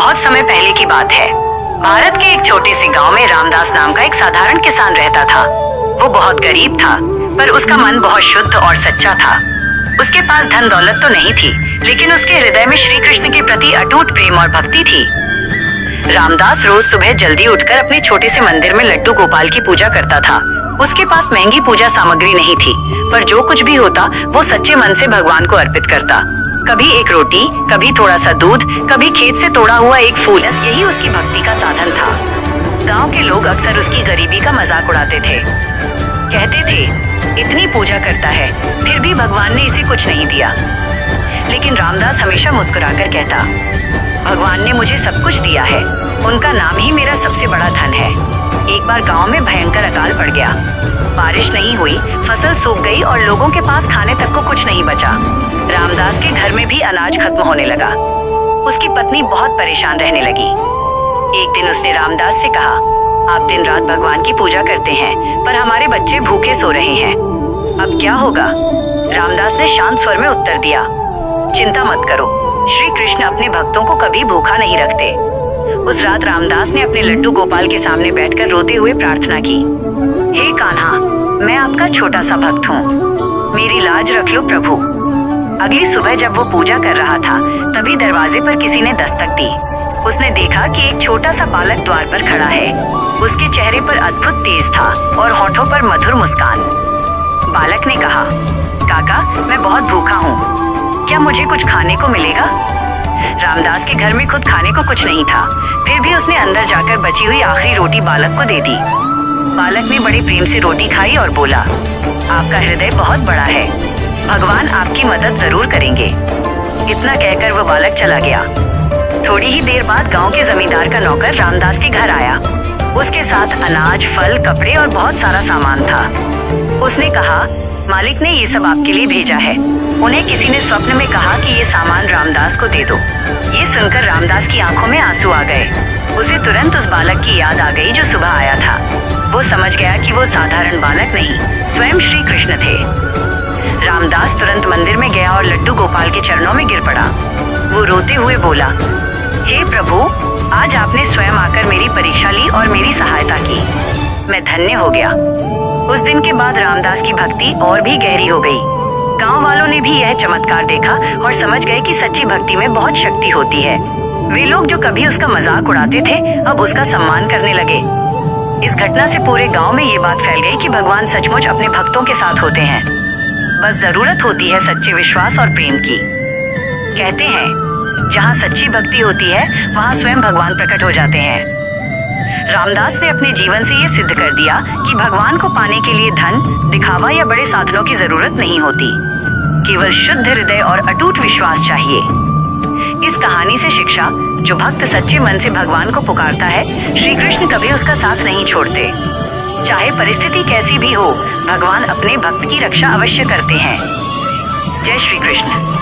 बहुत समय पहले की बात है। भारत के एक छोटे से गांव में रामदास नाम का एक साधारण किसान रहता था। वो बहुत गरीब था, पर उसका मन बहुत शुद्ध और सच्चा था। उसके पास धन दौलत तो नहीं थी, लेकिन उसके हृदय में श्री कृष्ण के प्रति अटूट प्रेम और भक्ति थी। रामदास रोज सुबह जल्दी उठकर अपने छोटे से मंदिर में लड्डू गोपाल की पूजा करता था। उसके पास महंगी पूजा सामग्री नहीं थी, पर जो कुछ भी होता वो सच्चे मन से भगवान को अर्पित करता। कभी एक रोटी, कभी थोड़ा सा दूध, कभी खेत से तोड़ा हुआ एक फूल, यही उसकी भक्ति का साधन था। गांव के लोग अक्सर उसकी गरीबी का मजाक उड़ाते थे। कहते थे, इतनी पूजा करता है, फिर भी भगवान ने इसे कुछ नहीं दिया। लेकिन रामदास हमेशा मुस्कुराकर कहता, भगवान ने मुझे सब कुछ दिया है, उनका नाम ही मेरा सबसे बड़ा धन है। एक बार गांव में भयंकर अकाल पड़ गया। बारिश नहीं हुई, फसल सूख गई और लोगों के पास खाने तक को कुछ नहीं बचा। रामदास के घर में भी अनाज खत्म होने लगा। उसकी पत्नी बहुत परेशान रहने लगी। एक दिन उसने रामदास से कहा, आप दिन रात भगवान की पूजा करते हैं, पर हमारे बच्चे भूखे सो रहे हैं, अब क्या होगा? रामदास ने शांत स्वर में उत्तर दिया, चिंता मत करो, श्री कृष्ण अपने भक्तों को कभी भूखा नहीं रखते। उस रात रामदास ने अपने लड्डू गोपाल के सामने बैठकर रोते हुए प्रार्थना की, हे कान्हा, मैं आपका छोटा सा भक्त हूँ, मेरी लाज रख लो प्रभु। अगली सुबह जब वो पूजा कर रहा था, तभी दरवाजे पर किसी ने दस्तक दी। उसने देखा कि एक छोटा सा बालक द्वार पर खड़ा है। उसके चेहरे पर अद्भुत तेज था और होठों पर मधुर मुस्कान। बालक ने कहा, काका, मैं बहुत भूखा हूँ, क्या मुझे कुछ खाने को मिलेगा? रामदास के घर में खुद खाने को कुछ नहीं था, फिर भी उसने अंदर जाकर बची हुई आखिरी रोटी बालक को दे दी। बालक ने बड़े प्रेम से रोटी खाई और बोला, आपका हृदय बहुत बड़ा है, भगवान आपकी मदद जरूर करेंगे। इतना कहकर वो बालक चला गया। थोड़ी ही देर बाद गांव के जमींदार का नौकर रामदास के घर आया। उसके साथ अनाज, फल, कपड़े और बहुत सारा सामान था। उसने कहा, मालिक ने ये सब आपके लिए भेजा है। उन्हें किसी ने स्वप्न में कहा कि ये सामान रामदास को दे दो। ये सुनकर रामदास की आंखों में आंसू आ गए। उसे तुरंत उस बालक की याद आ गई जो सुबह आया था। वो समझ गया कि वो साधारण बालक नहीं, स्वयं श्री कृष्ण थे। रामदास तुरंत मंदिर में गया और लड्डू गोपाल के चरणों में गिर पड़ा। वो रोते हुए बोला, हे प्रभु, आज आपने स्वयं आकर मेरी परीक्षा ली और मेरी सहायता की, मैं धन्य हो गया। उस दिन के बाद रामदास की भक्ति और भी गहरी हो गई। गांव वालों ने भी यह चमत्कार देखा और समझ गए कि सच्ची भक्ति में बहुत शक्ति होती है। वे लोग जो कभी उसका मजाक उड़ाते थे, अब उसका सम्मान करने लगे। इस घटना से पूरे गांव में ये बात फैल गई कि भगवान सचमुच अपने भक्तों के साथ होते हैं। बस जरूरत होती है सच्चे विश्वास और प्रेम की। कहते हैं, जहाँ सच्ची भक्ति होती है, वहाँ स्वयं भगवान प्रकट हो जाते हैं। रामदास ने अपने जीवन से ये सिद्ध कर दिया कि भगवान को पाने के लिए धन, दिखावा या बड़े साधनों की जरूरत नहीं होती, केवल शुद्ध हृदय और अटूट विश्वास चाहिए। इस कहानी से शिक्षा, जो भक्त सच्चे मन से भगवान को पुकारता है, श्री कृष्ण कभी उसका साथ नहीं छोड़ते। चाहे परिस्थिति कैसी भी हो, भगवान अपने भक्त की रक्षा अवश्य करते हैं। जय श्री कृष्ण।